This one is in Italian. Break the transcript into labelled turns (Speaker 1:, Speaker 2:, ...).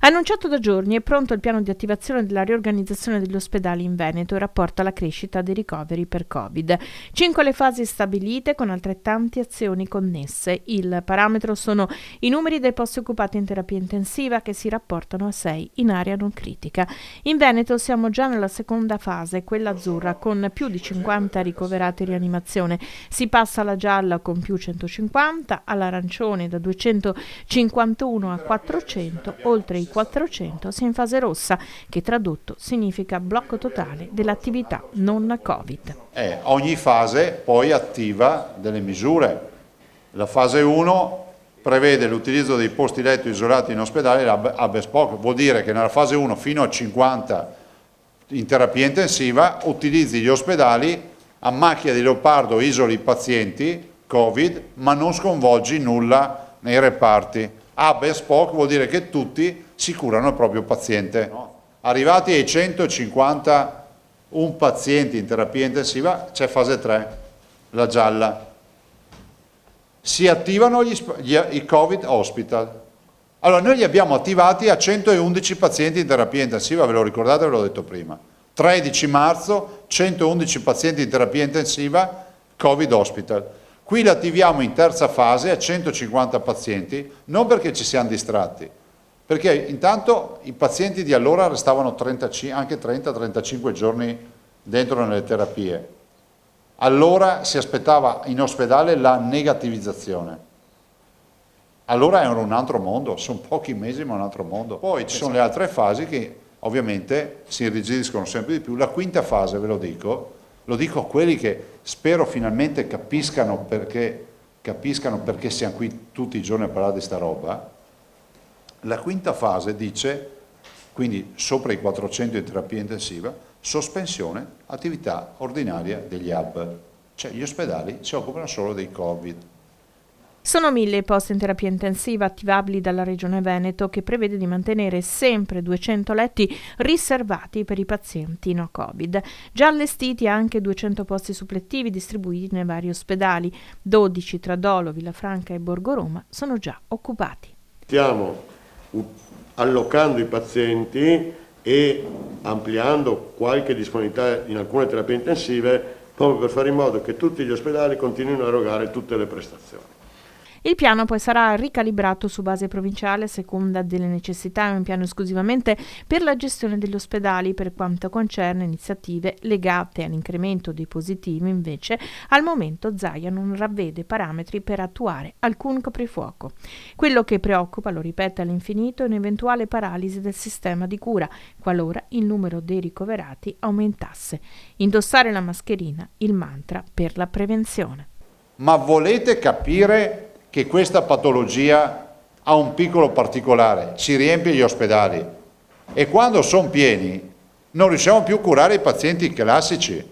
Speaker 1: Annunciato da giorni, è pronto il piano di attivazione della riorganizzazione degli ospedali in Veneto in rapporto alla crescita dei ricoveri per Covid. 5 le fasi stabilite con altrettanti azioni connesse. Il parametro sono i numeri dei posti occupati in terapia intensiva che si rapportano a 6 in area non critica. In Veneto siamo già nella seconda fase, quella azzurra, con più di 50 ricoverati in rianimazione. Si passa alla gialla con più 150, all'arancione da 251 a 400, oltre i 400 si è in fase rossa, che tradotto significa blocco totale dell'attività non Covid.
Speaker 2: Ogni fase poi attiva delle misure. La fase 1 prevede l'utilizzo dei posti letto isolati in ospedale a bespoke, vuol dire che nella fase 1 fino a 50 in terapia intensiva utilizzi gli ospedali a macchia di leopardo, isoli i pazienti Covid, ma non sconvolgi nulla nei reparti. A bespoke vuol dire che tutti si curano il proprio paziente. Arrivati ai 151 pazienti in terapia intensiva c'è fase 3, la gialla. Si attivano i Covid hospital. Allora noi li abbiamo attivati a 111 pazienti in terapia intensiva, ve lo ricordate, ve l'ho detto prima. 13 marzo, 111 pazienti in terapia intensiva, Covid hospital. Qui li attiviamo in terza fase a 150 pazienti, non perché ci siamo distratti, perché intanto i pazienti di allora restavano anche 30-35 giorni dentro nelle terapie. Allora si aspettava in ospedale la negativizzazione. Allora era un altro mondo, sono pochi mesi ma un altro mondo. Poi ci sono le altre fasi che ovviamente si irrigidiscono sempre di più. La quinta fase, ve lo dico a quelli che spero finalmente capiscano perché siamo qui tutti i giorni a parlare di sta roba. La quinta fase dice, quindi sopra i 400 in terapia intensiva, sospensione attività ordinaria degli hub, cioè gli ospedali si occupano solo dei Covid.
Speaker 1: Sono 1.000 i posti in terapia intensiva attivabili dalla Regione Veneto, che prevede di mantenere sempre 200 letti riservati per i pazienti no Covid. Già allestiti anche 200 posti supplettivi distribuiti nei vari ospedali. 12 tra Dolo, Villafranca e Borgo Roma sono già occupati.
Speaker 3: Stiamo allocando i pazienti e ampliando qualche disponibilità in alcune terapie intensive proprio per fare in modo che tutti gli ospedali continuino a erogare tutte le prestazioni.
Speaker 1: Il piano poi sarà ricalibrato su base provinciale a seconda delle necessità. È un piano esclusivamente per la gestione degli ospedali. Per quanto concerne iniziative legate all'incremento dei positivi, invece, al momento Zaia non ravvede parametri per attuare alcun coprifuoco. Quello che preoccupa, lo ripete all'infinito, è un'eventuale paralisi del sistema di cura, qualora il numero dei ricoverati aumentasse. Indossare la mascherina, il mantra per la prevenzione.
Speaker 2: Ma volete capire che questa patologia ha un piccolo particolare, ci riempie gli ospedali e quando sono pieni non riusciamo più a curare i pazienti classici.